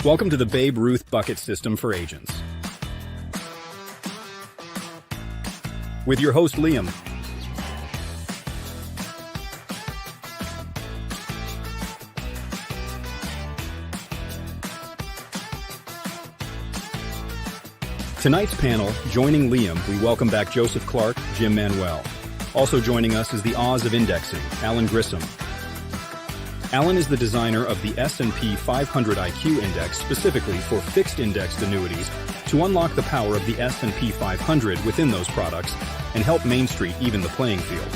Welcome to the Babe Ruth bucket system for agents. With your host, Liam. Tonight's panel, joining Liam, we welcome back Joseph Clark, Jim Manuel. Also joining us is the Oz of Indexing, Alan Grissom. Alan is the designer of the S&P 500 IQ Index specifically for fixed indexed annuities to unlock the power of the S&P 500 within those products and help Main Street even the playing field.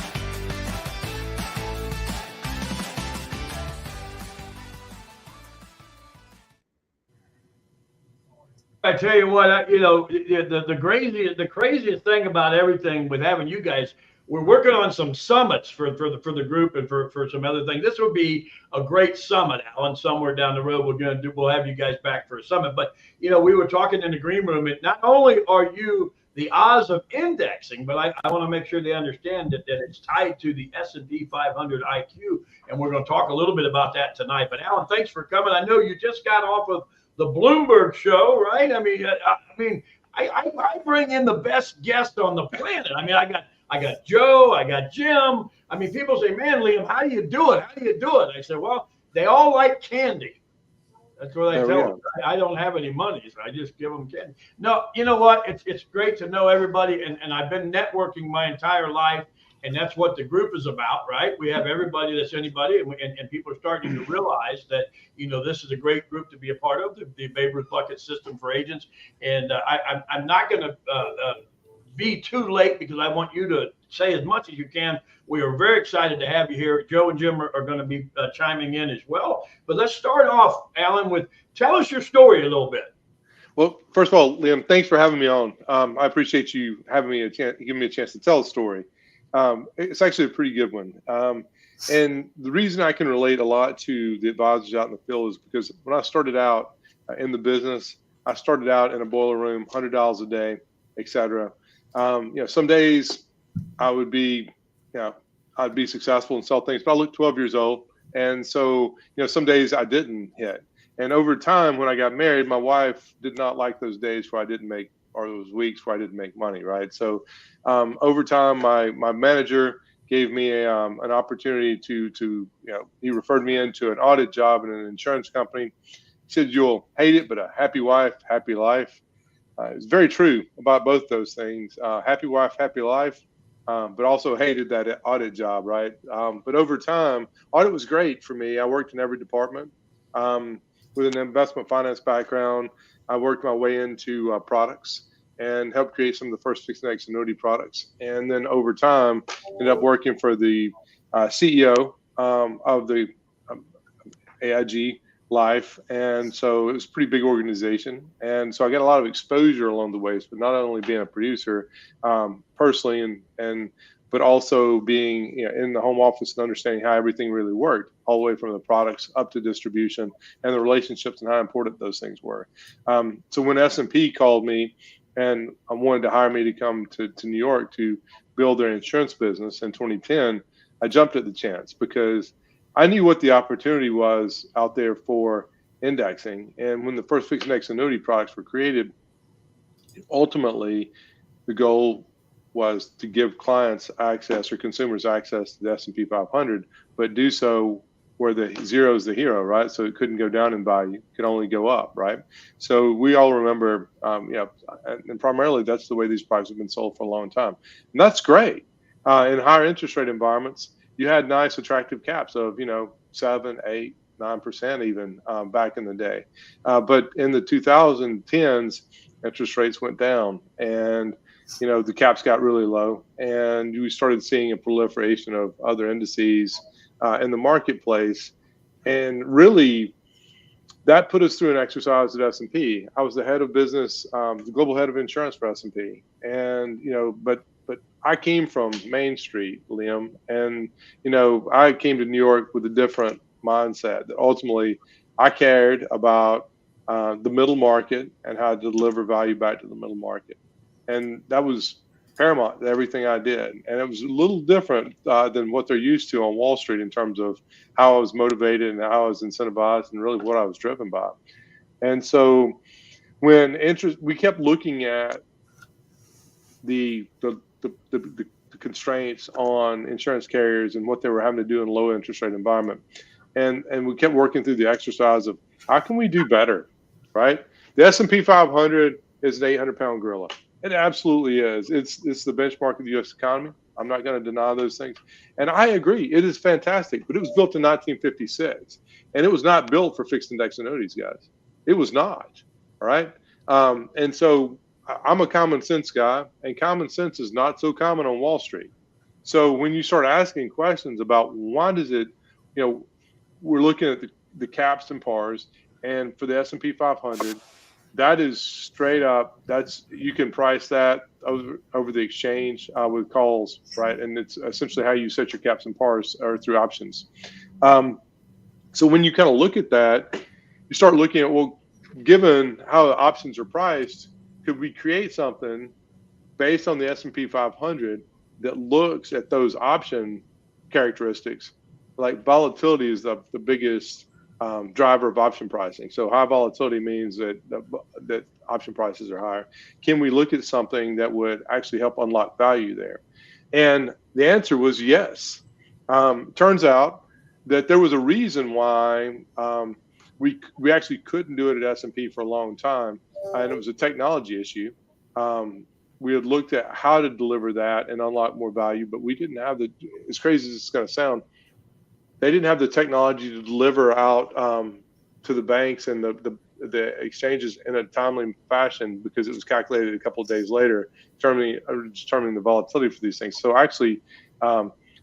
I tell you what, the craziest thing about everything with having you guys, we're working on some summits for the group and for some other things. This will be a great summit, Alan. Somewhere down the road, we'll have you guys back for a summit. But we were talking in the green room, and not only are you the Oz of indexing, but I want to make sure they understand that it's tied to the S&P 500 IQ, and we're going to talk a little bit about that tonight. But Alan, thanks for coming. I know you just got off of the Bloomberg show, right? I bring in the best guest on the planet. I got Joe, I got Jim. People say, man, Liam, how do you do it? How do you do it? I said, well, they all like candy. That's what I tell them. I don't have any money, so I just give them candy. No, you know what? It's great to know everybody, and I've been networking my entire life, and that's what the group is about, right? We have everybody that's anybody, and people are starting to realize that, this is a great group to be a part of, the Babe Ruth bucket system for agents. And I'm not going to be too late because I want you to say as much as you can. We are very excited to have you here. Joe and Jim are going to be chiming in as well. But let's start off, Alan, tell us your story a little bit. Well, first of all, Liam, thanks for having me on. I appreciate you giving me a chance to tell a story. It's actually a pretty good one. And the reason I can relate a lot to the advisors out in the field is because when I started out in the business, I started out in a boiler room, $100 a day, et cetera. Some days I would be, I'd be successful and sell things, but I looked 12 years old. And so, some days I didn't hit. And over time, when I got married, my wife did not like those days where I didn't make, or those weeks where I didn't make money, right? So over time, my manager gave me an opportunity to he referred me into an audit job in an insurance company. He said, you'll hate it, but a happy wife, happy life. It's very true about both those things. Happy wife, happy life, but also hated that audit job, right? But over time, audit was great for me. I worked in every department. With an investment finance background, I worked my way into products and helped create some of the first fixed index annuity products. And then over time, ended up working for the CEO of the AIG Life. And so it was a pretty big organization. And so I got a lot of exposure along the ways, but not only being a producer personally, but also being in the home office and understanding how everything really worked, all the way from the products up to distribution and the relationships and how important those things were. So when S&P called me and wanted to hire me to come to New York to build their insurance business in 2010, I jumped at the chance because I knew what the opportunity was out there for indexing. And when the first fixed index annuity products were created, ultimately the goal was to give clients access or consumers access to the S&P 500, but do so where the zero is the hero, right? So it couldn't go down in value, it could only go up, right? So we all remember, and primarily that's the way these products have been sold for a long time. And that's great. In higher interest rate environments, you had nice attractive caps of, 7, 8, 9% even back in the day. But in the 2010s, interest rates went down and the caps got really low, and we started seeing a proliferation of other indices in the marketplace. And really, that put us through an exercise at S&P. I was the head of business, the global head of insurance for S&P. And, but I came from Main Street, Liam, and, I came to New York with a different mindset that ultimately I cared about the middle market and how to deliver value back to the middle market. And that was paramount to everything I did. And it was a little different than what they're used to on Wall Street in terms of how I was motivated and how I was incentivized and really what I was driven by. And so when we kept looking at the constraints on insurance carriers and what they were having to do in a low interest rate environment. And we kept working through the exercise of how can we do better, right? The S&P 500 is an 800-pound gorilla. It absolutely is. It's the benchmark of the U.S. economy. I'm not going to deny those things. And I agree, it is fantastic, but it was built in 1956. And it was not built for fixed index annuities, guys. It was not, all right? And so I'm a common sense guy, and common sense is not so common on Wall Street. So when you start asking questions about why does it, we're looking at the caps and pars, and for the S&P 500, that is straight up. You can price that over the exchange with calls, right? And it's essentially how you set your caps and pars or through options. So when you kind of look at that, you start looking at, well, given how the options are priced, could we create something based on the S&P 500 that looks at those option characteristics? Like volatility is the biggest driver of option pricing. So high volatility means that option prices are higher. Can we look at something that would actually help unlock value there? And the answer was yes. Turns out that there was a reason why we actually couldn't do it at S&P for a long time, and it was a technology issue. We had looked at how to deliver that and unlock more value, but we didn't have as crazy as it's going to sound, they didn't have the technology to deliver out to the banks and the exchanges in a timely fashion, because it was calculated a couple of days later, determining the volatility for these things. So actually,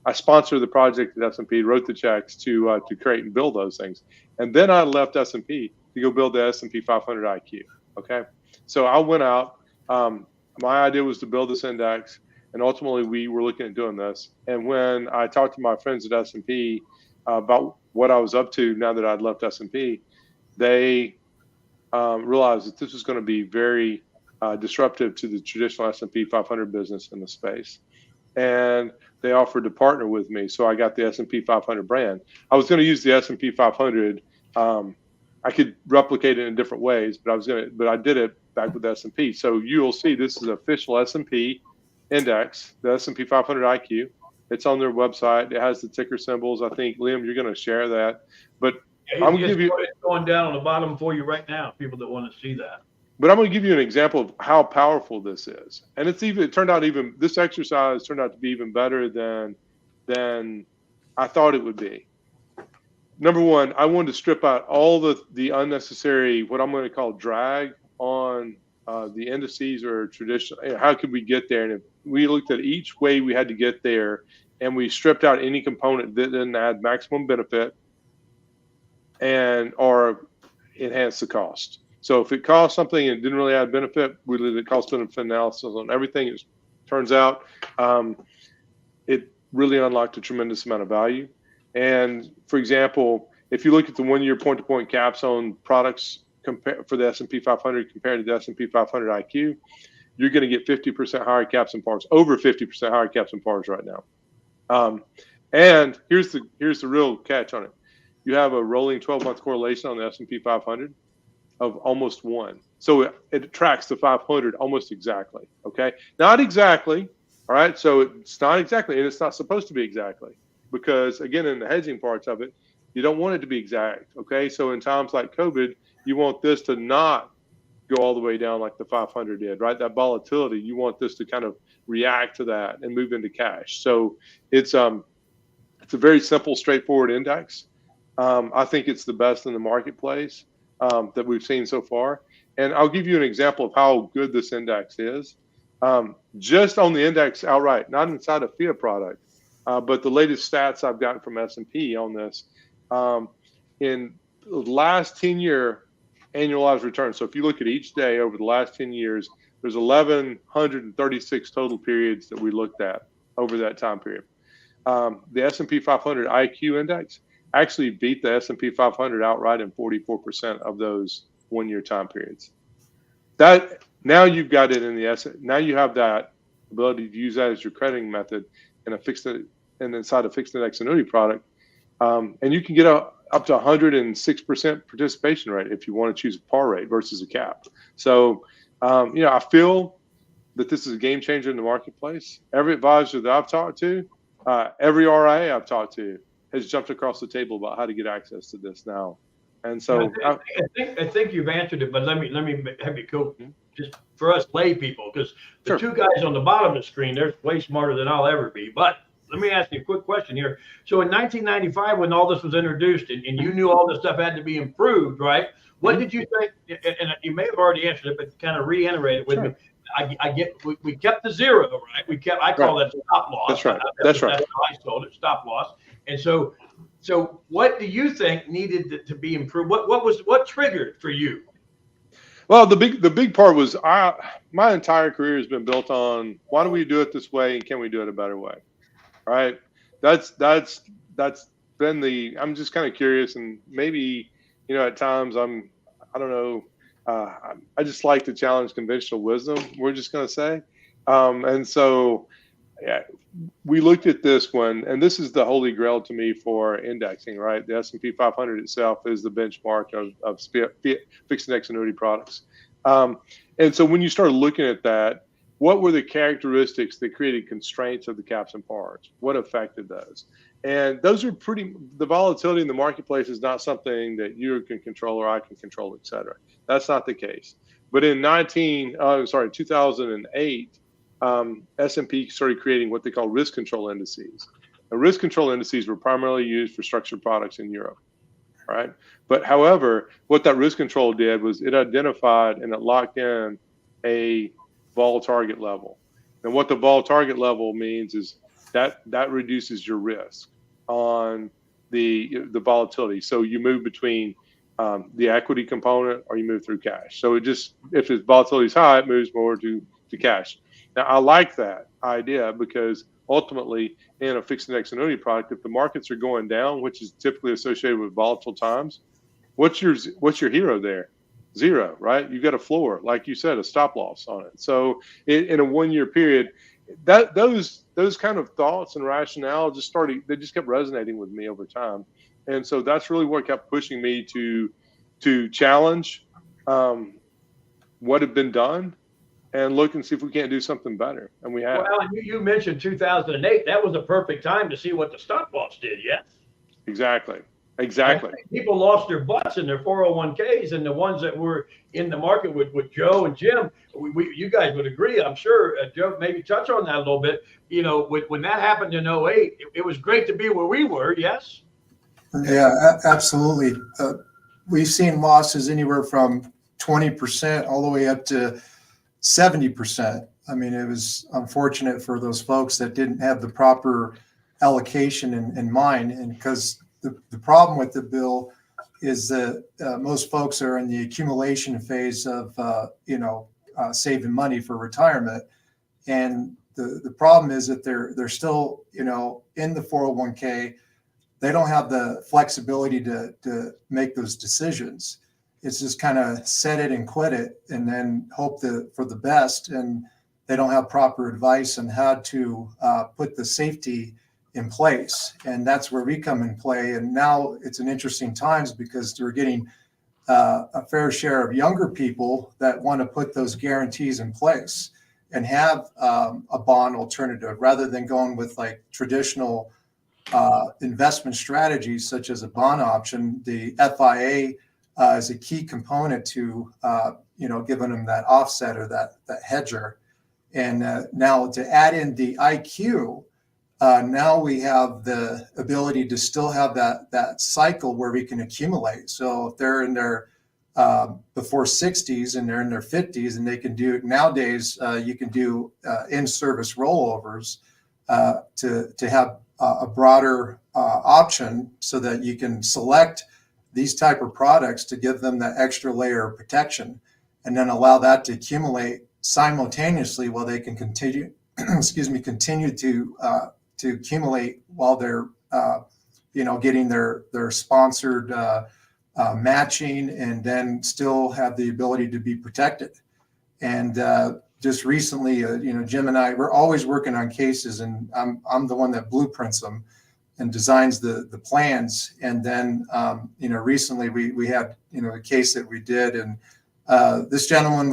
I sponsored the project at S&P, wrote the checks to create and build those things, and then I left S&P to go build the S&P 500 IQ. Okay, so I went out. My idea was to build this index, and ultimately we were looking at doing this. And when I talked to my friends at S&P about what I was up to now that I'd left S&P, they realized that this was going to be very disruptive to the traditional S&P 500 business in the space. And they offered to partner with me. So I got the S&P 500 brand. I was going to use the S&P 500. I could replicate it in different ways, but I did it back with S&P. So you'll see this is an official S&P index, the S&P 500 IQ. It's on their website. It has the ticker symbols. I think, Liam, you're going to share that. But yeah, I'm going to give you it's going down on the bottom for you right now, people that want to see that. But I'm going to give you an example of how powerful this is. And this exercise turned out to be even better than I thought it would be. Number one, I wanted to strip out all the unnecessary, what I'm going to call drag on the indices or traditional. How could we get there? And if we looked at each way we had to get there, and we stripped out any component that didn't add maximum benefit or enhance the cost. So if it cost something and didn't really add benefit, we did a cost benefit analysis on everything. It turns out it really unlocked a tremendous amount of value. And for example, if you look at the 1-year point-to-point caps on products for the S&P 500 compared to the S&P 500 IQ, you're going to get 50% higher caps and pars, over 50% higher caps and pars right now. And here's the real catch on it. You have a rolling 12-month correlation on the S&P 500 of almost 1. So it tracks the 500 almost exactly. Okay, not exactly. All right, so it's not exactly, and it's not supposed to be exactly, because again, in the hedging parts of it, you don't want it to be exact. Okay, so in times like COVID, you want this to not go all the way down like the 500 did, right? That volatility, you want this to kind of react to that and move into cash. So it's a very simple, straightforward index. I think it's the best in the marketplace that we've seen so far. And I'll give you an example of how good this index is. Just on the index outright, not inside a FIA product, but the latest stats I've gotten from S&P on this, in the last 10-year annualized return. So if you look at each day over the last 10 years, there's 1,136 total periods that we looked at over that time period. The S&P 500 IQ index actually beat the S&P 500 outright in 44% of those 1-year time periods. That now you've got it in the now you have that ability to use that as your crediting method in inside a fixed index annuity product, and you can get a up to 106% participation rate if you want to choose a par rate versus a cap. So, I feel that this is a game changer in the marketplace. Every advisor that I've talked to, every RIA I've talked to has jumped across the table about how to get access to this now. And so I think you've answered it, but let me have you go just for us lay people, because the two guys on the bottom of the screen, they're way smarter than I'll ever be. But let me ask you a quick question here. So in 1995, when all this was introduced and you knew all this stuff had to be improved, right? What did you think? And you may have already answered it, but kind of reiterate it with me. I get we kept the zero, right? I call that stop loss. That's right. That's how I sold it, stop loss. And so what do you think needed to be improved? What triggered for you? Well, the big part was my entire career has been built on why do we do it this way and can we do it a better way? Right? That's been I'm just kind of curious, and maybe at times I don't know. I just like to challenge conventional wisdom. We're just going to say, and so we looked at this one, and this is the holy grail to me for indexing. Right, the S&P 500 itself is the benchmark of fixed index annuity products. And so when you start looking at that, what were the characteristics that created constraints of the caps and pars? What affected those? And those are the volatility in the marketplace is not something that you can control or I can control, et cetera. That's not the case. But in 2008, S&P started creating what they call risk control indices. And risk control indices were primarily used for structured products in Europe, right? But however, what that risk control did was it identified and it locked in a vol target level. And what the vol target level means is that reduces your risk on the volatility. So you move between the equity component or you move through cash. So if its volatility is high, it moves more to cash. Now, I like that idea because ultimately in a fixed index annuity product, if the markets are going down, which is typically associated with volatile times, what's your hero there? Zero, right? You've got a floor, like you said, a stop loss on it. So in a 1 year period, those kind of thoughts and rationale just kept resonating with me over time. And so that's really what kept pushing me to challenge what had been done and look and see if we can't do something better. And we have. Well, Alan, you mentioned 2008. That was a perfect time to see what the stop loss did, yes? Exactly. People lost their butts in their 401ks, and the ones that were in the market with Joe and Jim, you guys would agree, I'm sure. Joe, maybe touch on that a little bit. When that happened in 08, it was great to be where we were, yes? Yeah, absolutely. We've seen losses anywhere from 20% all the way up to 70%. I mean, it was unfortunate for those folks that didn't have the proper allocation in mind, and because the problem with the bill is that most folks are in the accumulation phase of saving money for retirement, and the problem is that they're still in the 401k. They don't have the flexibility to make those decisions. It's just kind of set it and quit it, and then hope for the best. And they don't have proper advice on how to put the safety in place, and that's where we come in play. And now it's an interesting times because we're getting a fair share of younger people that want to put those guarantees in place and have a bond alternative rather than going with like traditional investment strategies such as a bond option. The FIA is a key component to giving them that offset or that hedger. And now to add in the IQ. Now we have the ability to still have that cycle where we can accumulate. So if they're in their before 60s and they're in their 50s, and they can do nowadays, you can do in-service rollovers to have a broader option so that you can select these type of products to give them that extra layer of protection, and then allow that to accumulate simultaneously while they can continue to accumulate while they're getting their sponsored matching, and then still have the ability to be protected. And just recently, Jim and I, we're always working on cases, and I'm the one that blueprints them. and designs the plans. And then, recently we had, a case that we did, and this gentleman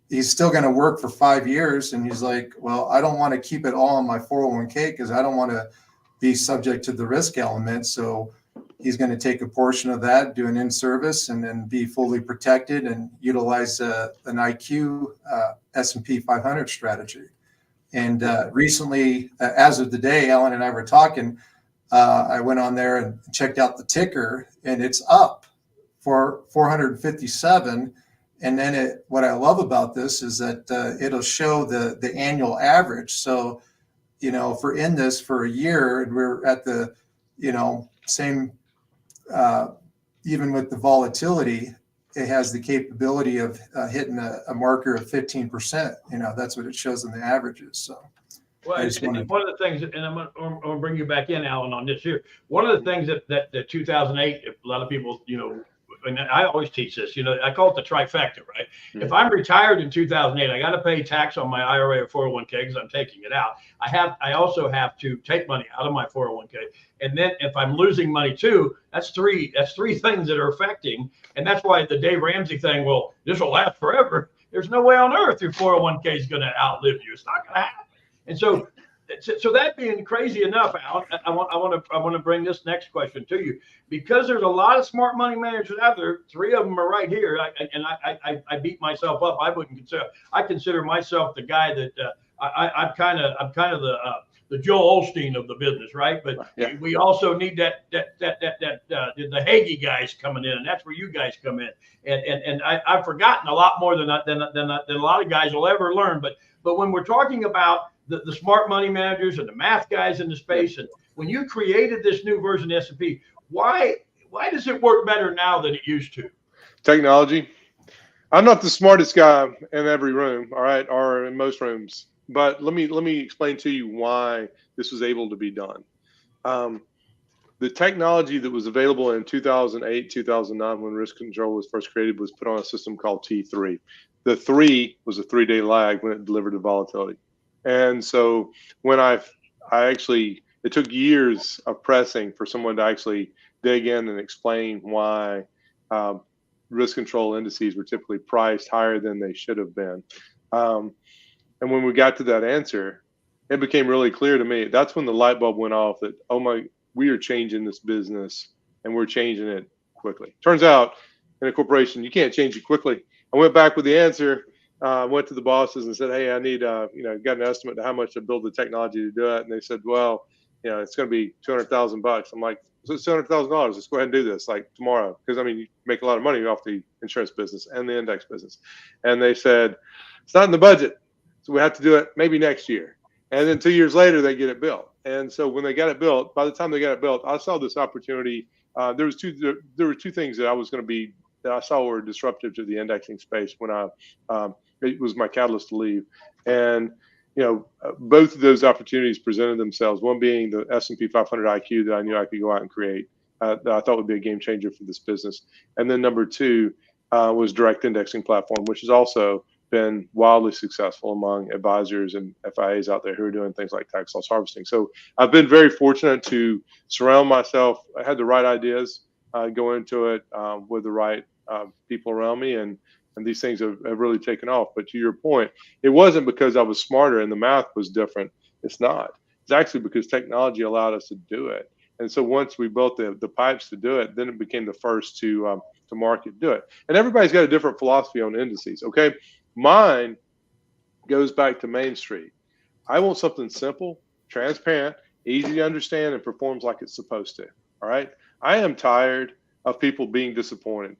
he's still going to work for 5 years. And he's like, well, I don't want to keep it all on my 401k because I don't want to be subject to the risk element. So he's going to take a portion of that, do an in-service, and then be fully protected and utilize an IQ S&P 500 strategy. And recently, as of the day, Alan and I were talking, I went on there and checked out the ticker, and it's up for 457. And then what I love about this is that it'll show the annual average. So, if we're in this for a year and we're at the, same, even with the volatility, it has the capability of hitting a marker of 15%. That's what it shows in the averages. So, well, one of the things, and I'm going to bring you back in, Alan, on this here. One of the things that 2008, a lot of people, and I always teach this, I call it the trifecta, right? Mm-hmm. If I'm retired in 2008, I got to pay tax on my IRA or 401k because I'm taking it out. I also have to take money out of my 401k. And then if I'm losing money too, that's three things that are affecting. And that's why the Dave Ramsey thing, well, this will last forever. There's no way on earth your 401k is going to outlive you. It's not going to happen. And so that being crazy enough, Alan, I want to bring this next question to you, because there's a lot of smart money managers out there. 3 of them are right here, I beat myself up. I consider myself the guy that I'm kind of the Joel Osteen of the business, right? But yeah, we also need the Hagee guys coming in, and that's where you guys come in. And I've forgotten a lot more than a lot of guys will ever learn. But when we're talking about the smart money managers and the math guys in the space, and when you created this new version of S&P, why does it work better now than it used to? Technology. I'm not the smartest guy in every room, all right, or in most rooms, but let me explain to you why this was able to be done. The technology that was available in 2008, 2009, when risk control was first created, was put on a system called T3. The 3 was a 3-day lag when it delivered the volatility. And so when it took years of pressing for someone to actually dig in and explain why risk control indices were typically priced higher than they should have been. And when we got to that answer, it became really clear to me. That's when the light bulb went off that, we are changing this business, and we're changing it quickly. Turns out in a corporation, you can't change it quickly. I went back with the answer. Went to the bosses and said, hey, I need, got an estimate to how much to build the technology to do it. And they said, well, it's going to be $200,000. I'm like, so it's $200,000. Let's go ahead and do this like tomorrow. Because you make a lot of money off the insurance business and the index business. And they said, it's not in the budget. So we have to do it maybe next year. And then 2 years later, they get it built. And so when they got it built, by the time they got it built, I saw this opportunity. There were two things that I saw were disruptive to the indexing space when it was my catalyst to leave. And, both of those opportunities presented themselves, one being the S&P 500 IQ that I knew I could go out and create, that I thought would be a game changer for this business. And then number 2 was direct indexing platform, which has also been wildly successful among advisors and FIAs out there who are doing things like tax loss harvesting. So I've been very fortunate to surround myself. I had the right ideas, go into it with the right people around me, and these things have really taken off. But to your point, it wasn't because I was smarter and the math was different. It's not. It's actually because technology allowed us to do it. And so once we built the pipes to do it, then it became the first to market do it. And everybody's got a different philosophy on indices. Okay, mine goes back to Main Street. I want something simple, transparent, easy to understand, and performs like it's supposed to. All right. I am tired of people being disappointed.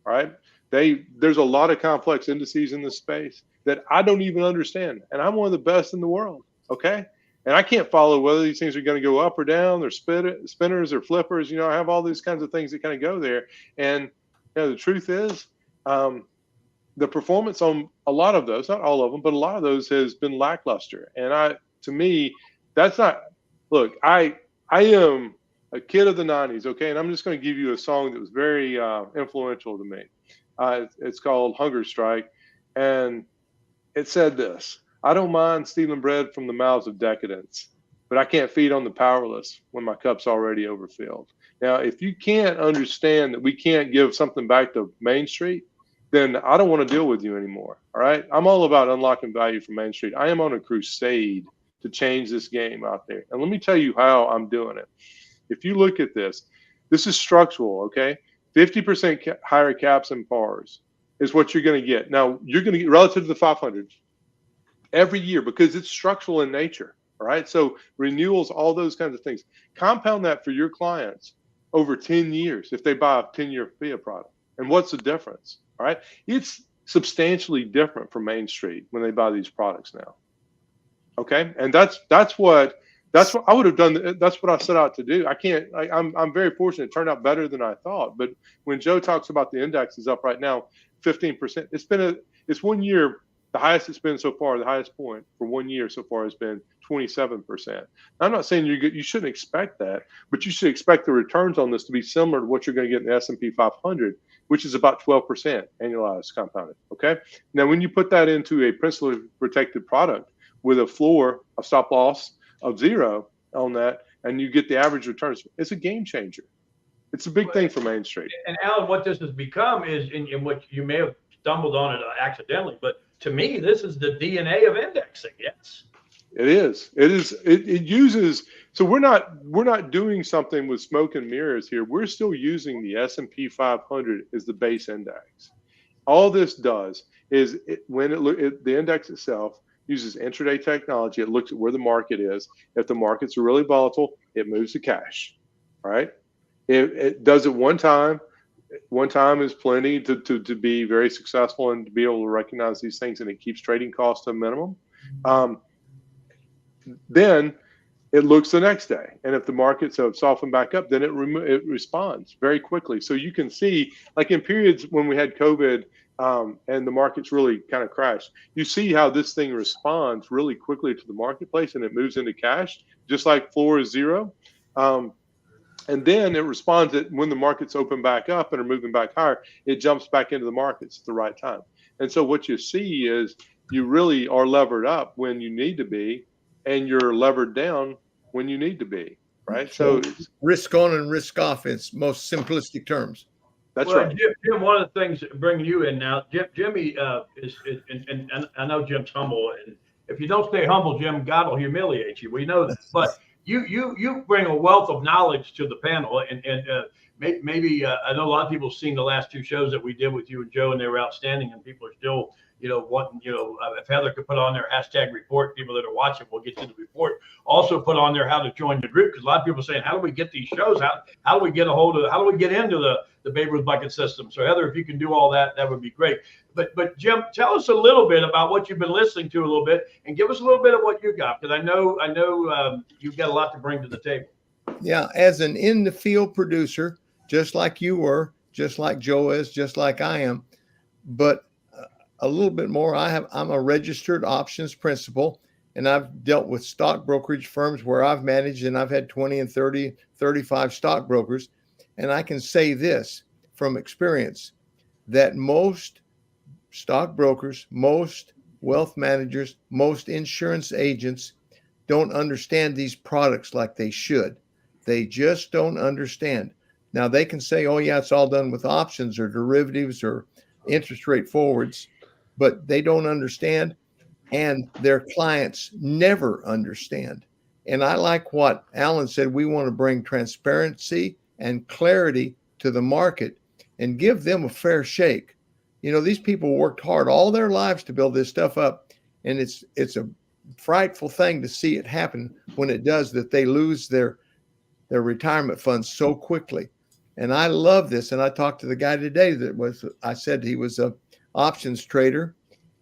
All right. There's a lot of complex indices in this space that I don't even understand. And I'm one of the best in the world. Okay. And I can't follow whether these things are going to go up or down. They're spinners or flippers. I have all these kinds of things that kind of go there. And the truth is, the performance on a lot of those, not all of them, but a lot of those has been lackluster. And to me, that's not, look, I am a kid of the 90s. Okay. And I'm just going to give you a song that was very influential to me. It's called Hunger Strike. And it said this: I don't mind stealing bread from the mouths of decadence, but I can't feed on the powerless when my cup's already overfilled. Now, if you can't understand that we can't give something back to Main Street, then I don't want to deal with you anymore. All right. I'm all about unlocking value from Main Street. I am on a crusade to change this game out there. And let me tell you how I'm doing it. If you look at this, this is structural, okay? 50% higher caps and pars is what you're going to get. Now, you're going to get relative to the 500 every year because it's structural in nature. All right. So renewals, all those kinds of things. Compound that for your clients over 10 years if they buy a 10-year FIA product. And what's the difference? All right. It's substantially different from Main Street when they buy these products now. Okay. And that's what I would have done. That's what I set out to do. I'm very fortunate. It turned out better than I thought. But when Joe talks about the index is up right now, 15%, it's 1 year. The highest it's been so far, the highest point for 1 year so far has been 27%. I'm not saying you shouldn't expect that, but you should expect the returns on this to be similar to what you're going to get in the S&P 500, which is about 12% annualized compounded. Okay. Now, when you put that into a principally protected product with a floor, a stop loss of 0 on that, and you get the average returns, it's a game changer. It's a big thing for Main Street. And Alan, what this has become is, in what you may have stumbled on it accidentally, but to me, this is the DNA of indexing. Yes. It is. It uses. So we're not doing something with smoke and mirrors here. We're still using the S&P 500 as the base index. All this does is the index itself uses intraday technology. It looks at where the market is. If the markets are really volatile, it moves to cash. Right? It does it one time. One time is plenty to be very successful and to be able to recognize these things, and it keeps trading costs to a minimum. Then it looks the next day, and if the markets have softened back up, then it responds very quickly. So you can see, like in periods when we had COVID and the markets really kind of crashed, you see how this thing responds really quickly to the marketplace, and it moves into cash, just like floor is 0. And then it responds that when the markets open back up and are moving back higher, it jumps back into the markets at the right time. And so what you see is you really are levered up when you need to be, and you're levered down when you need to be, right? So risk on and risk off, it's most simplistic terms. That's right. Jim, one of the things bringing you in now, Jimmy is and I know Jim's humble, and if you don't stay humble, Jim, God will humiliate you. We know that, but you bring a wealth of knowledge to the panel, and maybe I know a lot of people have seen the last 2 shows that we did with you and Joe, and they were outstanding, and people are still, wanting, if Heather could put on their #report, people that are watching will get to the report. Also put on there how to join the group, because a lot of people are saying, how do we get these shows? How do we get how do we get into the Babe Ruth bucket system? So Heather, if you can do all that, that would be great. But Jim, tell us a little bit about what you've been listening to a little bit, and give us a little bit of what you got, because I know you've got a lot to bring to the table. Yeah, as an in the field producer, just like you were, just like Joe is, just like I am, but a little bit more. I'm a registered options principal, and I've dealt with stock brokerage firms where I've managed, and I've had 20 and 30, 35 stockbrokers. And I can say this from experience, that most stockbrokers, most wealth managers, most insurance agents don't understand these products like they should. They just don't understand. Now they can say, oh yeah, it's all done with options or derivatives or interest rate forwards, but they don't understand, and their clients never understand. And I like what Alan said. We want to bring transparency and clarity to the market and give them a fair shake. These people worked hard all their lives to build this stuff up, and it's a frightful thing to see it happen when it does, that they lose their retirement funds so quickly. And I love this. And I talked to the guy today I said he was a options trader,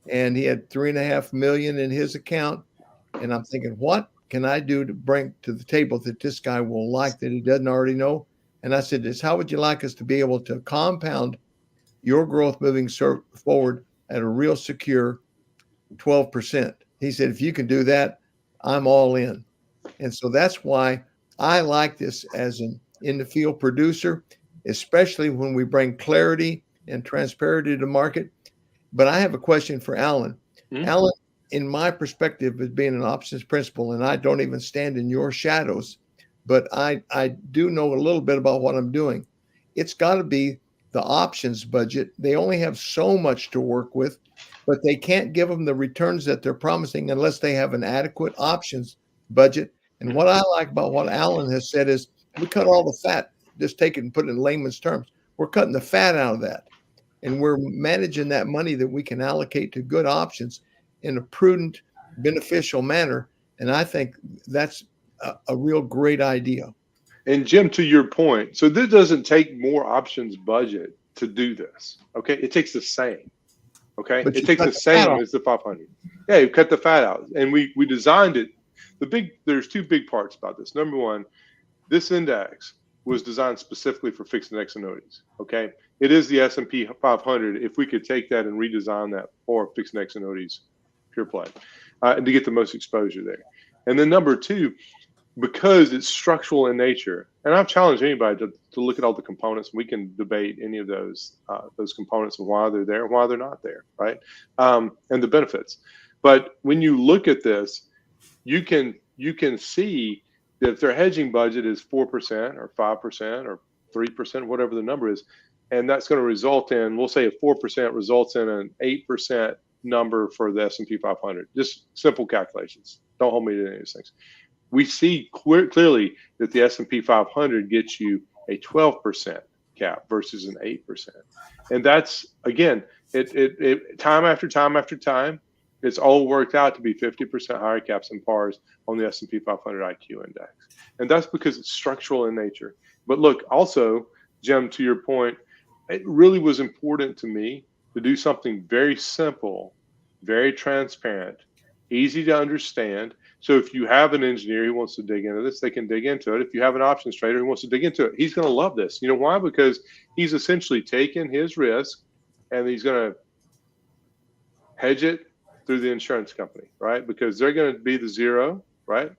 and he had $3.5 million in his account. And I'm thinking, what can I do to bring to the table that this guy will like that he doesn't already know? And I said, how would you like us to be able to compound your growth moving forward at a real secure 12%? He said, if you can do that, I'm all in. And so that's why I like this as an in the field producer, especially when we bring clarity and transparency to market. But I have a question for Alan. Mm-hmm. Alan, in my perspective as being an options principal, and I don't even stand in your shadows, but I do know a little bit about what I'm doing. It's got to be the options budget. They only have so much to work with, but they can't give them the returns that they're promising unless they have an adequate options budget. And what I like about what Alan has said is we cut all the fat, just take it and put it in layman's terms. We're cutting the fat out of that. And we're managing that money that we can allocate to good options in a prudent, beneficial manner. And I think that's a real great idea. And Jim, to your point, so this doesn't take more options budget to do this. Okay, it takes the same. Okay, But it you takes cut the the same fat as the 500. Yeah, you cut the fat out, and we designed it. There's two big parts about this. Number one, this index was designed specifically for fixed index annuities. Okay, it is the S&P 500. If we could take that and redesign that for fixed index annuities, pure play, and to get the most exposure there. And then number two, because it's structural in nature, and I've challenged anybody to look at all the components. We can debate any of those components and why they're there and why they're not there, right? And the benefits. But when you look at this, you can see that if their hedging budget is 4% or 5% or 3%, whatever the number is, and that's going to result in, we'll say, a 4% results in an 8% number for the S&P 500. Just simple calculations. Don't hold me to any of these things. We see clearly that the S&P 500 gets you a 12% cap versus an 8%. And that's, again, it time after time after time, it's all worked out to be 50% higher caps and pars on the S&P 500 IQ index. And that's because it's structural in nature. But look, also, Jim, to your point, it really was important to me to do something very simple, very transparent, easy to understand. So if you have an engineer who wants to dig into this, they can dig into it. If you have an options trader who wants to dig into it, he's going to love this. You know why? Because he's essentially taken his risk and he's going to hedge it through the insurance company, right? Because they're going to be the zero, right?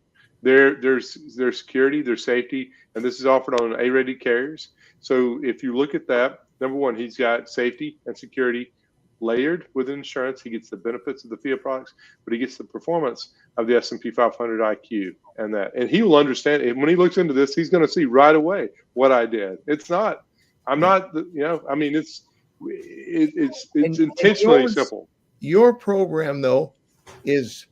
There's security, their safety, and this is offered on A-rated carriers. So if you look at that, number one, he's got safety and security layered with insurance. He gets the benefits of the FIA products, but he gets the performance of the S&P 500 IQ and that. And he will understand. And when he looks into this, he's going to see right away what I did. It's not. I'm not. I mean, it's intentionally simple. Your program, though, is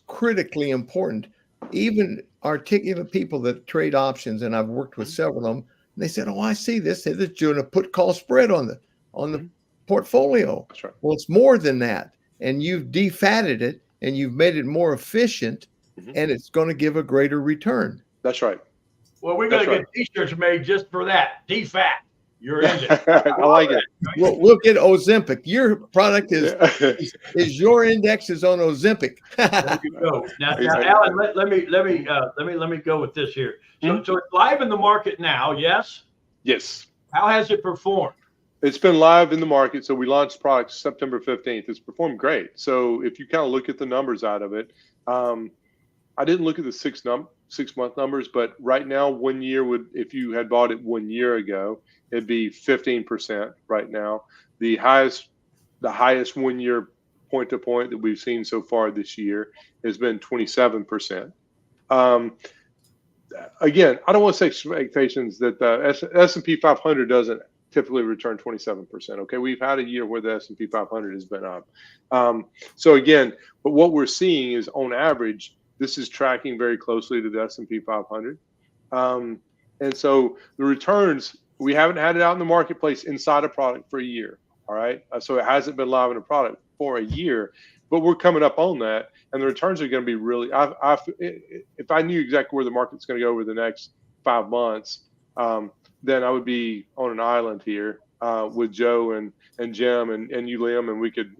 critically important. Even articulate people that trade options, and I've worked with several of them, and they said, "Oh, I see this. They're doing a put call spread on the portfolio." That's right. Well, it's more than that, and you've defatted it, and you've made it more efficient, and it's going to give a greater return. That's right. Well, we're going to get T-shirts made just for that. DFAT. Your index. I like it. We'll get Ozempic. Your product is your index is on Ozempic. There you go. Now Alan, let me go with this here. So it's live in the market now. Yes. Yes. How has it performed? It's been live in the market. So we launched products September 15th. It's performed great. So if you kind of look at the numbers out of it, I didn't look at the 6 month numbers, but right now, 1 year if you had bought it 1 year ago, it'd be 15% right now. The highest 1 year point to point that we've seen so far this year has been 27%. Again, I don't want to say expectations that the S&P 500 doesn't typically return 27%. Okay, we've had a year where the S&P 500 has been up. So again, but what we're seeing is on average, this is tracking very closely to the S&P 500. And so the returns, we haven't had it out in the marketplace inside a product for a year. All right. So it hasn't been live in a product for a year, but we're coming up on that. And the returns are going to be really, if I knew exactly where the market's going to go over the next 5 months, then I would be on an island here with Joe and Jim and you, Liam, and we could,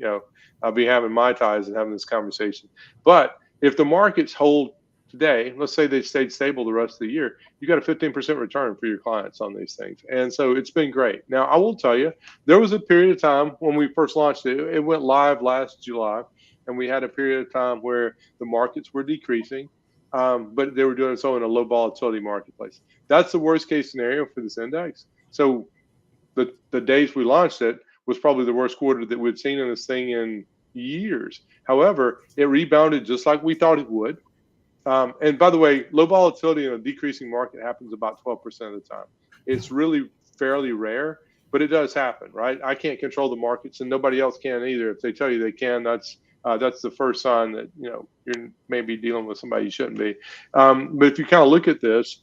I'll be having Mai Tais and having this conversation. But if the markets hold today, let's say they stayed stable the rest of the year, you got a 15% return for your clients on these things. And so it's been great. Now, I will tell you, there was a period of time when we first launched it. It went live last July, and we had a period of time where the markets were decreasing, but they were doing so in a low volatility marketplace. That's the worst case scenario for this index. So the days we launched it was probably the worst quarter that we'd seen in this thing in years. However, it rebounded just like we thought it would. And by the way, low volatility in a decreasing market happens about 12% of the time. It's really fairly rare, but it does happen, right? I can't control the markets, and nobody else can either. If they tell you they can, that's the first sign that you're maybe dealing with somebody you shouldn't be. But if you kind of look at this,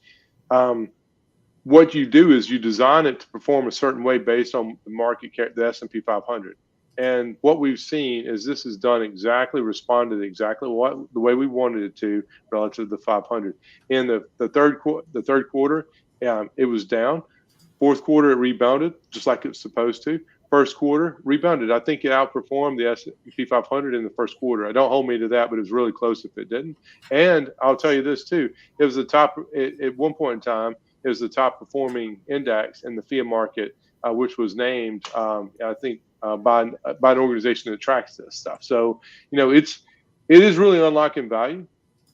what you do is you design it to perform a certain way based on the market, the S&P 500. And what we've seen is this has done exactly, responded exactly the way we wanted it to relative to the 500. In the third quarter, it was down. Fourth quarter, it rebounded just like it's supposed to. First quarter, rebounded. I think it outperformed the S&P 500 in the first quarter. I don't hold me to that, but it was really close if it didn't. And I'll tell you this too: it was the top at one point in time. It was the top performing index in the FIA market, which was named, I think, by an organization that tracks this stuff. So, it is really unlocking value,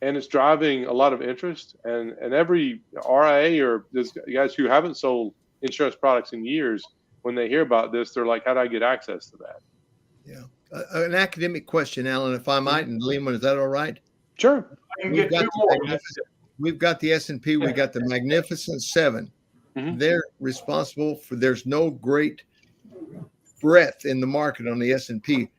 and it's driving a lot of interest. And every RIA or those guys who haven't sold insurance products in years, when they hear about this, they're like, how do I get access to that? Yeah. An academic question, Alan, if I might, and Liam, is that all right? Sure. I can get two more. We've got the S&P, we got the Magnificent Seven. Mm-hmm. They're responsible for, there's no great breadth in the market on the S&P.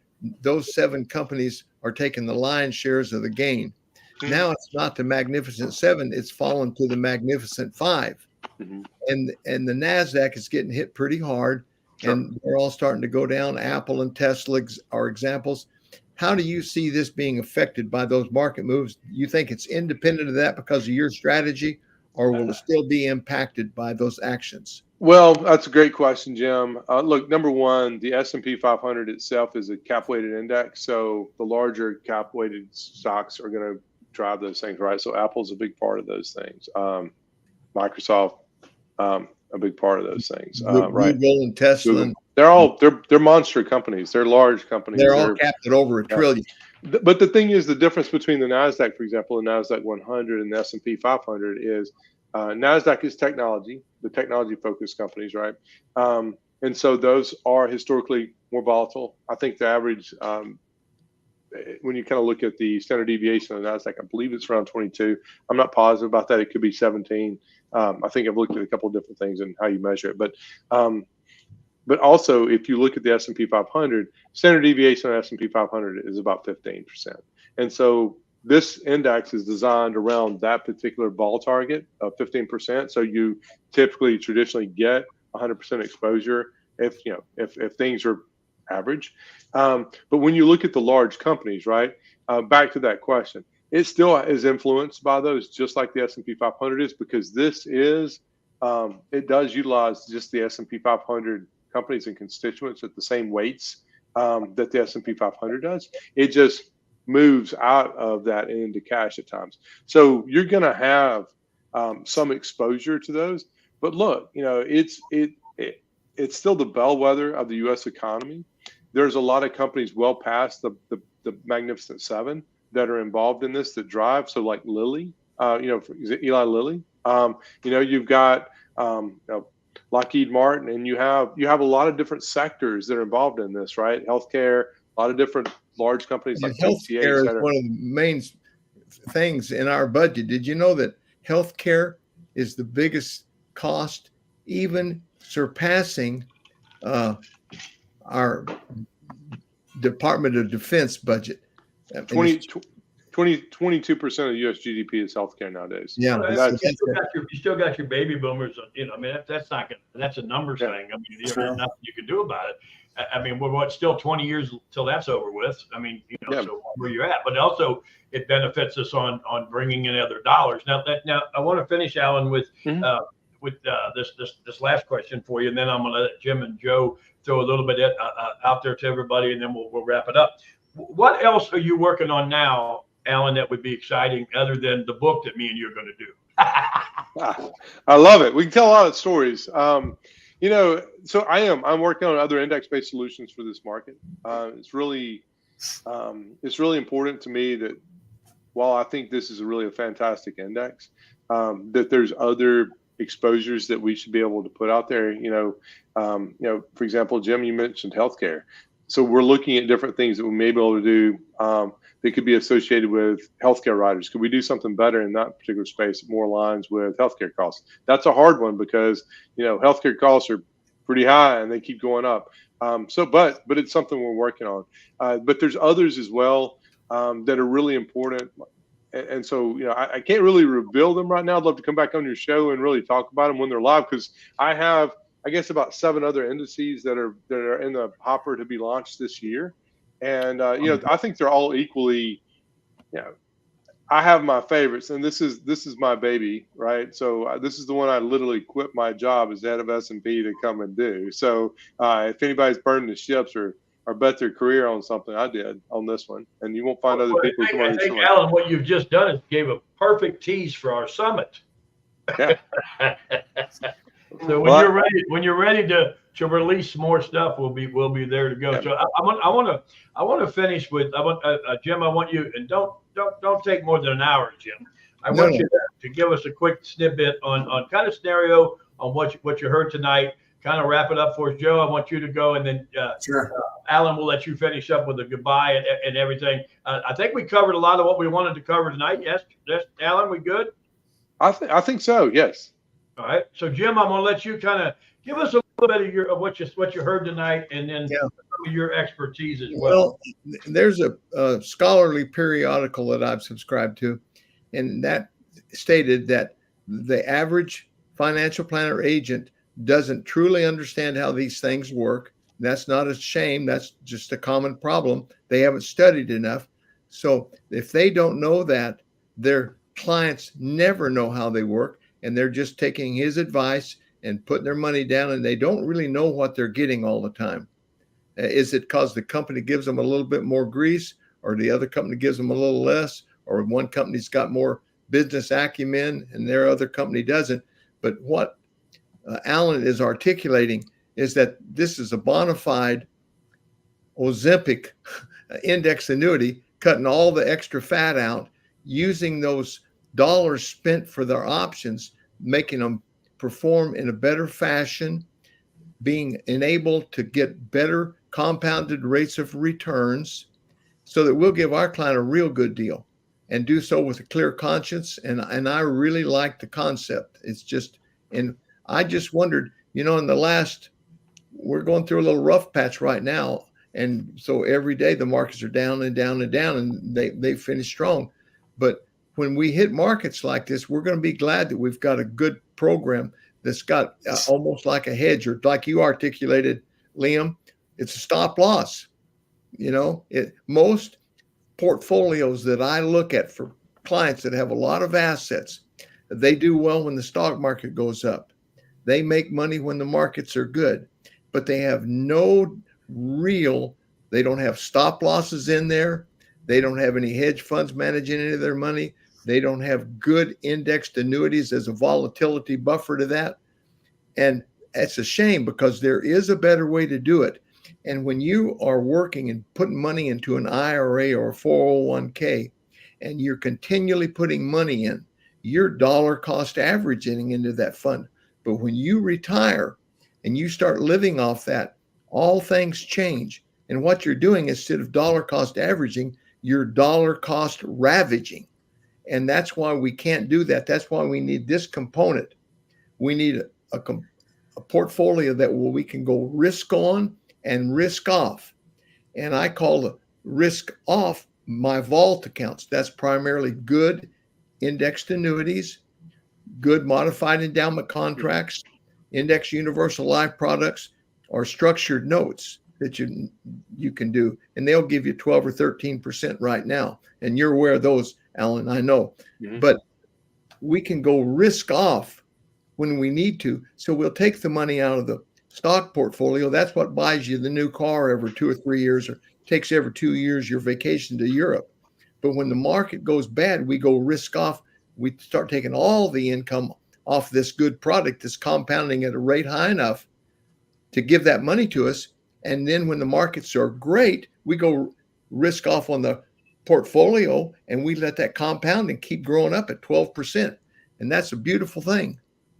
Those 7 companies are taking the lion's shares of the gain. Mm-hmm. Now it's not the Magnificent Seven, it's fallen to the Magnificent Five. Mm-hmm. And the NASDAQ is getting hit pretty hard. Sure. And they're all starting to go down. Apple and Tesla are examples. How do you see this being affected by those market moves? You think it's independent of that because of your strategy, or will it still be impacted by those actions? Well, that's a great question, Jim. Look, number one, the S&P 500 itself is a cap-weighted index, so the larger cap-weighted stocks are going to drive those things, right? So Apple's a big part of those things. Microsoft, a big part of those things, right? Google and Tesla. Google. They're monster companies. They're large companies. They're all capped at over $1 trillion. But the thing is, the difference between the NASDAQ, for example, the NASDAQ 100 and the S&P 500 is NASDAQ is technology, the technology-focused companies, right? And so those are historically more volatile. I think the average, when you kind of look at the standard deviation of the NASDAQ, I believe it's around 22. I'm not positive about that. It could be 17. I think I've looked at a couple of different things and how you measure it. But also, if you look at the S&P 500, standard deviation of S&P 500 is about 15%. And so this index is designed around that particular vol target of 15%. So you typically traditionally get 100% exposure if things are average. But when you look at the large companies, right, back to that question, it still is influenced by those, just like the S&P 500 is, because this is, it does utilize just the S&P 500 companies and constituents at the same weights that the S&P 500 does. It just moves out of that and into cash at times. So you're going to have some exposure to those. But look, it's still the bellwether of the U.S. economy. There's a lot of companies well past the Magnificent Seven that are involved in this that drive. So like Lilly, Eli Lilly, you've got Lockheed Martin, and you have a lot of different sectors that are involved in this, right? Healthcare, a lot of different large companies like healthcare is one of the main things in our budget. Did you know that healthcare is the biggest cost, even surpassing our Department of Defense budget? 22% of U.S. GDP is healthcare nowadays. Yeah, you still got your baby boomers. That's not gonna. That's a numbers thing. I mean, there's nothing you can do about it. I mean, we're still 20 years till that's over with. I mean, so where you're at, but also it benefits us on bringing in other dollars. Now I want to finish, Alan, with this last question for you, and then I'm going to let Jim and Joe throw a little bit out there to everybody, and then we'll wrap it up. What else are you working on now, Alan, that would be exciting other than the book that me and you are going to do? I love it. We can tell a lot of stories. So I'm working on other index-based solutions for this market. It's really important to me that while I think this is really a fantastic index, that there's other exposures that we should be able to put out there. For example, Jim, you mentioned healthcare. So we're looking at different things that we may be able to do that could be associated with healthcare riders. Could we do something better in that particular space, more aligns with healthcare costs? That's a hard one because, healthcare costs are pretty high and they keep going up. But it's something we're working on. But there's others as well that are really important. And so, I can't really reveal them right now. I'd love to come back on your show and really talk about them when they're live, because I have, I guess, about 7 other indices that are in the hopper to be launched this year. And, I think they're all equally, I have my favorites, and this is my baby, right? So this is the one I literally quit my job as head of S&P to come and do. So if anybody's burning the ships or bet their career on something, I did on this one, and you won't find other people come on I think, Alan, what you've just done is gave a perfect tease for our summit. Yeah. So when you're ready to release more stuff, we'll be there to go. Yeah. So I want to finish with Jim. I want you, and don't take more than an hour, Jim. I want you to give us a quick snippet on kind of scenario on what you heard tonight. Kind of wrap it up for us, Joe. I want you to go, and then sure. Alan will let you finish up with a goodbye and everything. I think we covered a lot of what we wanted to cover tonight. Yes, Alan, we good? I think so. Yes. All right. So Jim, I'm going to let you kind of give us a little bit of what you heard tonight, and then some of your expertise as well. Well, there's a scholarly periodical that I've subscribed to, and that stated that the average financial planner agent doesn't truly understand how these things work. That's not a shame. That's just a common problem. They haven't studied enough. So if they don't know that, their clients never know how they work, and they're just taking his advice and putting their money down, and they don't really know what they're getting all the time. Is it because the company gives them a little bit more grease, or the other company gives them a little less, or one company's got more business acumen and their other company doesn't? But what Alan is articulating is that this is a bona fide Ozempic index annuity, cutting all the extra fat out, using those dollars spent for their options, making them perform in a better fashion, being enabled to get better compounded rates of returns, so that we'll give our client a real good deal and do so with a clear conscience. And I really like the concept. It's just, and I just wondered, in the we're going through a little rough patch right now. And so every day the markets are down and down and down, and they finish strong. But when we hit markets like this, we're going to be glad that we've got a good program that's got almost like a hedge, or like you articulated, Liam, it's a stop loss. Most portfolios that I look at for clients that have a lot of assets, they do well when the stock market goes up. They make money when the markets are good, but they have they don't have stop losses in there. They don't have any hedge funds managing any of their money. They don't have good indexed annuities as a volatility buffer to that. And it's a shame, because there is a better way to do it. And when you are working and putting money into an IRA or a 401k, and you're continually putting money in, you're dollar cost averaging into that fund. But when you retire and you start living off that, all things change. And what you're doing, instead of dollar cost averaging, you're dollar cost ravaging. And that's why we can't do that. That's why we need this component. We need a portfolio that we can go risk on and risk off. And I call the risk off my vault accounts. That's primarily good indexed annuities, good modified endowment contracts, index universal life products, or structured notes that you can do. And they'll give you 12 or 13% right now. And you're aware of those, Alan, I know. Mm-hmm. But we can go risk off when we need to. So we'll take the money out of the stock portfolio. That's what buys you the new car every 2 or 3 years, or takes every 2 years your vacation to Europe. But when the market goes bad, we go risk off. We start taking all the income off this good product that's compounding at a rate high enough to give that money to us. And then when the markets are great, we go risk off on the portfolio, and we let that compound and keep growing up at 12%. And that's a beautiful thing.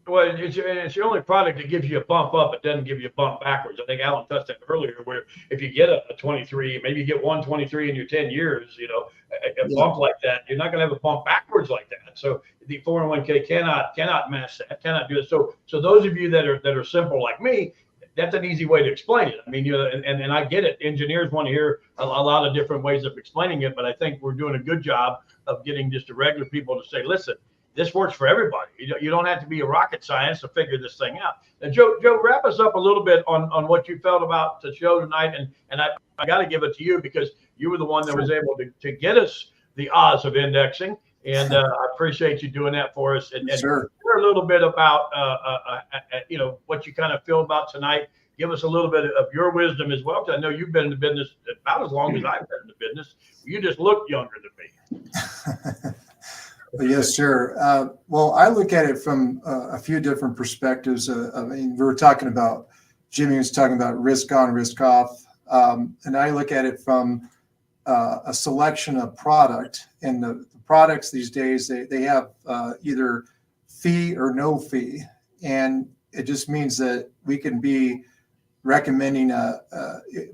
Well, it's the only product that gives you a bump up. It doesn't give you a bump backwards. I think Alan touched that earlier, where if you get a 23, maybe you get 123 in your 10 years, a bump like that, you're not going to have a bump backwards like that. So the 401k cannot match that, cannot do it. So those of you that are simple like me, that's an easy way to explain it. I mean, and I get it. Engineers want to hear a lot of different ways of explaining it, but I think we're doing a good job of getting just the regular people to say, listen, this works for everybody. You don't have to be a rocket science to figure this thing out. And Joe, wrap us up a little bit on what you felt about the show tonight. And I got to give it to you because you were the one that was able to get us the Oz of indexing. And I appreciate you doing that for us. And Sure. Share a little bit about, what you kind of feel about tonight. Give us a little bit of your wisdom as well, because I know you've been in the business about as long as I've been in the business. You just look younger than me. Yes, sure. Well, I look at it from a few different perspectives. I mean, we were talking about, Jimmy was talking about risk on, risk off. And I look at it from a selection of product. And the products these days, they have either fee or no fee. And it just means that we can be recommending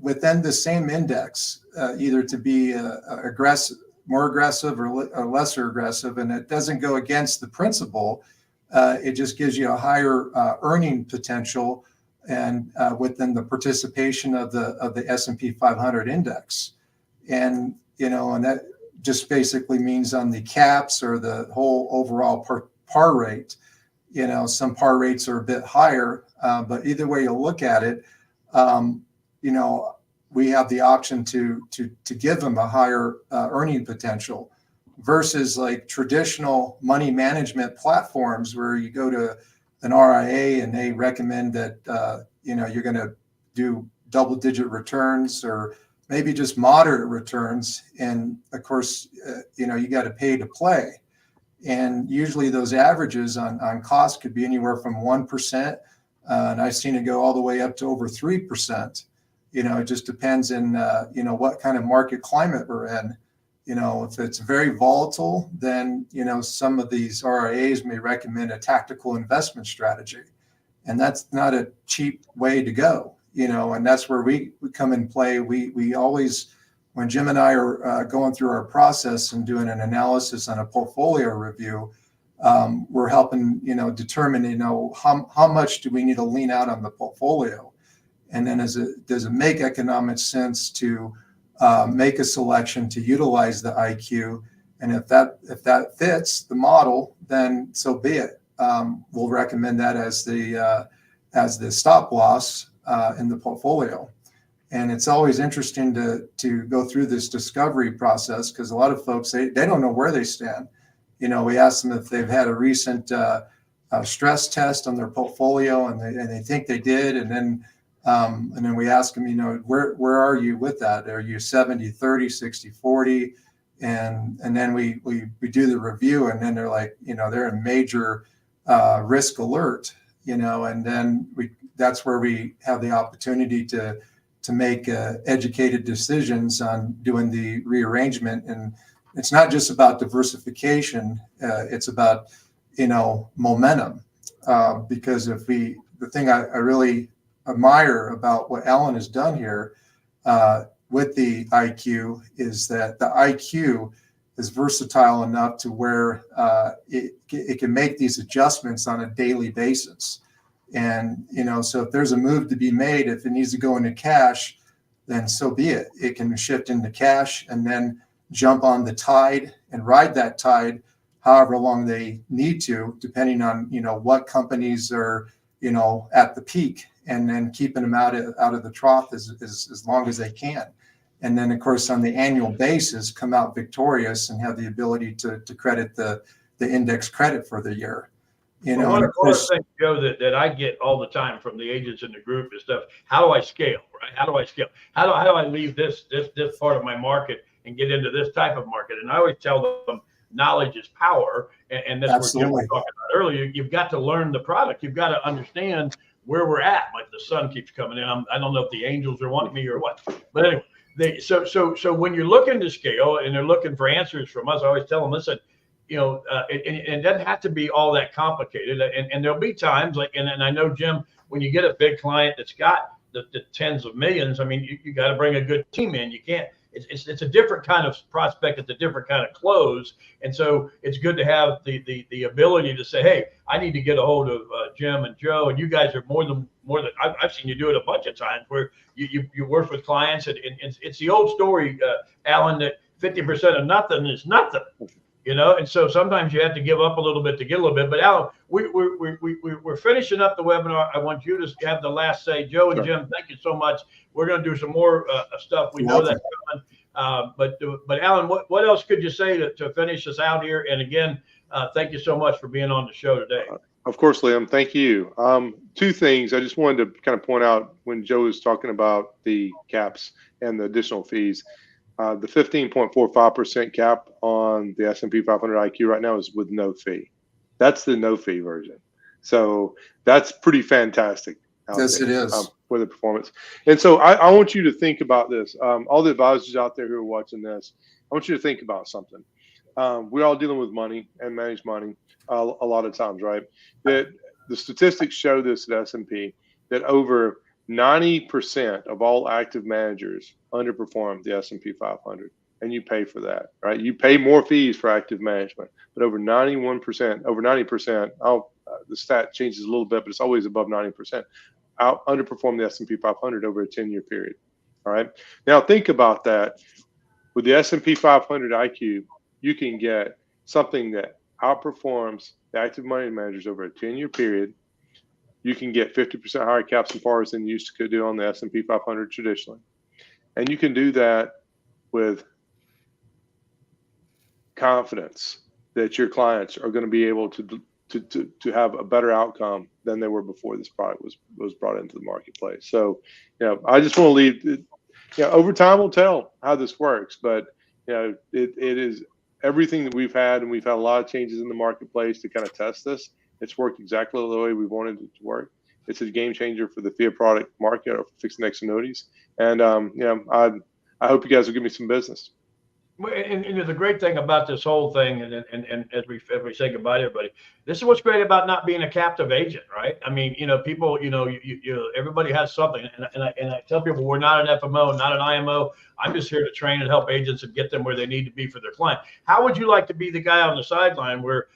within the same index, either to be aggressive, more aggressive or lesser aggressive, and it doesn't go against the principle. It just gives you a higher earning potential and within the participation of the S&P 500 index. And, and that just basically means on the caps or the whole overall par rate, some par rates are a bit higher, but either way you look at it, we have the option to give them a higher earning potential versus like traditional money management platforms where you go to an RIA and they recommend that, you're going to do double-digit returns or maybe just moderate returns. And of course, you got to pay to play. And usually those averages on cost could be anywhere from 1%. And I've seen it go all the way up to over 3%. It just depends on, what kind of market climate we're in. If it's very volatile, then, some of these RIAs may recommend a tactical investment strategy. And that's not a cheap way to go, and that's where we come in play. We always, when Jim and I are going through our process and doing an analysis on a portfolio review, we're helping, determine, how much do we need to lean out on the portfolio? And then does it make economic sense to make a selection to utilize the IQ? And if that fits the model, then so be it. We'll recommend that as the stop loss in the portfolio. And it's always interesting to go through this discovery process because a lot of folks, they don't know where they stand. We ask them if they've had a recent stress test on their portfolio and they think they did. And then we ask them, where are you with that? Are you 70, 30, 60, 40? And then we do the review and then they're like, they're in major risk alert, and then that's where we have the opportunity to make educated decisions on doing the rearrangement. And it's not just about diversification. It's about, momentum. Because the thing I really admire about what Alan has done here with the IQ is that the IQ is versatile enough to where it can make these adjustments on a daily basis. And, so if there's a move to be made, if it needs to go into cash, then so be it. It can shift into cash and then jump on the tide and ride that tide however long they need to, depending on, what companies are, at the peak, and then keeping them out of the trough as long as they can. And then, of course, on the annual basis, come out victorious and have the ability to credit the index credit for the year. One of the things, Joe, that I get all the time from the agents in the group is stuff. How do I scale? Right? How do I scale? How do I leave this part of my market and get into this type of market? And I always tell them, knowledge is power, and that's what Jim was talking about earlier. You've got to learn the product. You've got to understand where we're at. Like the sun keeps coming in. I don't know if the angels are wanting me or what, but anyway. So when you're looking to scale and they're looking for answers from us, I always tell them, listen, it doesn't have to be all that complicated. And there'll be times and I know, Jim, when you get a big client that's got the tens of millions, I mean, you got to bring a good team in. You can't. It's a different kind of prospect. It's a different kind of close. And so it's good to have the ability to say, hey, I need to get a hold of Jim and Joe, and you guys are more than I've seen you do it a bunch of times where you work with clients, and it's the old story, Alan, that 50% of nothing is nothing. And so sometimes you have to give up a little bit to get a little bit. But Alan, we're finishing up the webinar. I want you to have the last say. Joe and Jim, thank you so much. We're going to do some more stuff. We know that's coming. But Alan, what else could you say to finish us out here? And again, thank you so much for being on the show today. Of course, Liam. Thank you. Two things I just wanted to kind of point out when Joe was talking about the caps and the additional fees. The 15.45% cap on the S&P 500 IQ right now is with no fee. That's the no fee version. So that's pretty fantastic. Yes, it is. For the performance. And so I want you to think about this. All the advisors out there who are watching this, I want you to think about something. We're all dealing with money and manage money a lot of times, right? That the statistics show this at S&P that over 90% of all active managers underperform the S&P 500, and you pay for that, right? You pay more fees for active management, but over 90%, the stat changes a little bit, but it's always above 90%, underperform the S&P 500 over a 10-year period, all right? Now think about that. With the S&P 500 IQ, you can get something that outperforms the active money managers over a 10-year period. You can get 50% higher caps and pars than you used to do on the S&P 500 traditionally. And you can do that with confidence that your clients are going to be able to have a better outcome than they were before this product was brought into the marketplace. So, I just want to leave, over time will tell how this works, but, it is everything that we've had, and we've had a lot of changes in the marketplace to kind of test this. It's worked exactly the way we wanted it to work. It's a game changer for the fiat product market or for fixed index annuities. And I hope you guys will give me some business. And the great thing about this whole thing, and as we say goodbye to everybody, this is what's great about not being a captive agent, right? I mean, people, everybody has something, and I tell people we're not an FMO, not an IMO. I'm just here to train and help agents and get them where they need to be for their client. How would you like to be the guy on the sideline where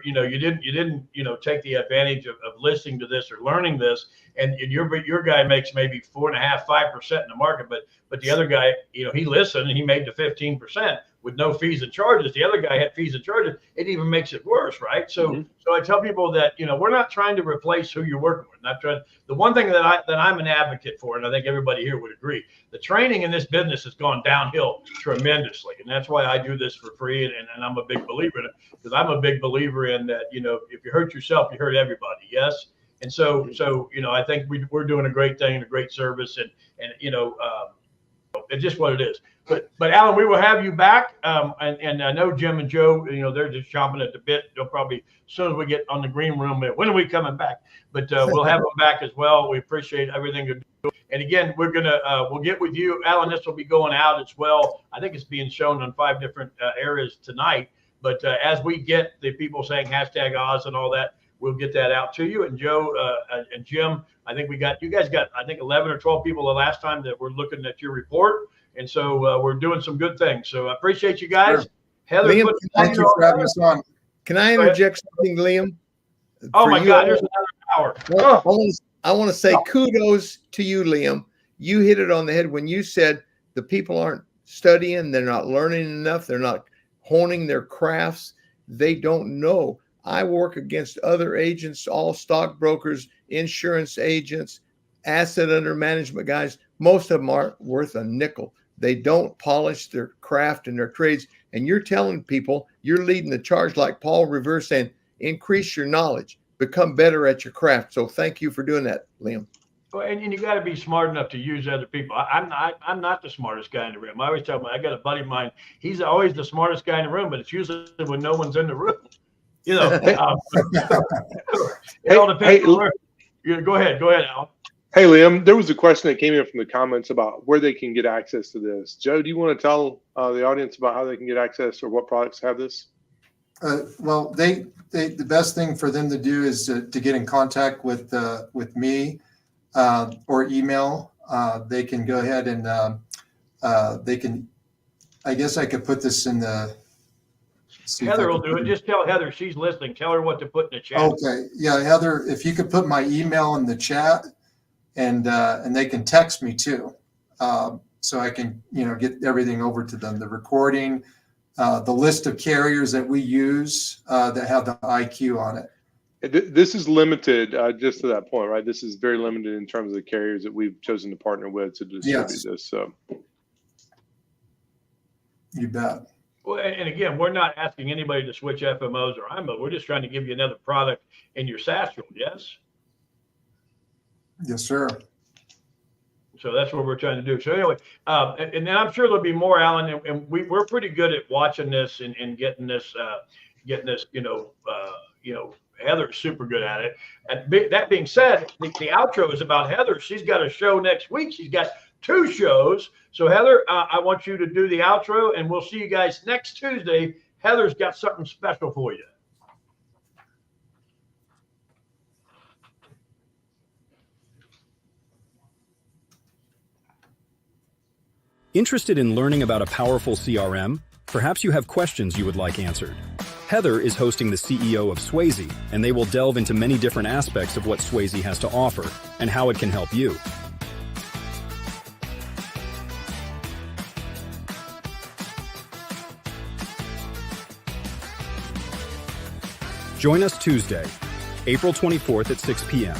you didn't take the advantage of listening to this or learning this, and your guy makes maybe 4.5%, 5% in the market, but the other guy, he listened and he made the 15% with no fees and charges. The other guy had fees and charges. It even makes it worse, right? So so I tell people that we're not trying to replace who you're working with. Not trying. The one thing that I'm an advocate for, and I think everybody here would agree, the training in this business has gone downhill tremendously, and that's why I do this for free, and I'm a big believer in it, because I'm a big believer in that. If you hurt yourself, you hurt everybody. Yes. And so I think we're doing a great thing, a great service, and it's just what it is. But Alan, we will have you back. And I know Jim and Joe, they're just chomping at the bit. They'll probably, as soon as we get on the green room, when are we coming back? But we'll have them back as well. We appreciate everything you do. And again, we'll get with you, Alan. This will be going out as well. I think it's being shown on 5 different areas tonight. But as we get the people saying #Oz and all that, we'll get that out to you. And Joe and Jim, I think you guys got 11 or 12 people the last time that were looking at your report. And so we're doing some good things. So I appreciate you guys. Sure. Heather, Liam, thank you for having us on. Can I interject something, Liam? Oh my God, there's another hour. Well, I want to say kudos to you, Liam. You hit it on the head when you said the people aren't studying, they're not learning enough, they're not honing their crafts, they don't know. I work against other agents, all stockbrokers, insurance agents, asset under management guys. Most of them aren't worth a nickel. They don't polish their craft and their trades. And you're telling people, you're leading the charge like Paul Revere saying, increase your knowledge, become better at your craft. So thank you for doing that, Liam. Well, and you got to be smart enough to use other people. I'm not the smartest guy in the room. I always tell them, I got a buddy of mine. He's always the smartest guy in the room, but it's usually when no one's in the room. It all depends. Go ahead, Al. Hey, Liam, there was a question that came in from the comments about where they can get access to this. Joe, do you want to tell the audience about how they can get access or what products have this? Well, the best thing for them to do is to get in contact with me or email. They can go ahead and they can. I guess I could put this in the. Heather will do it. Just tell Heather she's listening. Tell her what to put in the chat. Okay, yeah, Heather, if you could put my email in the chat, and they can text me too, so I can get everything over to them. The recording, the list of carriers that we use that have the IQ on it. This is limited, just to that point, right? This is very limited in terms of the carriers that we've chosen to partner with to distribute this. So, you bet. Well, and again, we're not asking anybody to switch FMOs or IMO. We're just trying to give you another product in your satchel. Yes. Yes, sir. So that's what we're trying to do. So anyway, and then I'm sure there'll be more, Alan, and we're pretty good at watching this and getting this, Heather's super good at it. And that being said, the outro is about Heather. She's got a show next week. She's got 2 shows. So Heather, I want you to do the outro, and we'll see you guys next Tuesday. Heather's got something special for you. Interested in learning about a powerful CRM? Perhaps you have questions you would like answered. Heather is hosting the CEO of Swayze, and they will delve into many different aspects of what Swayze has to offer and how it can help you. Join us Tuesday, April 24th at 6 p.m.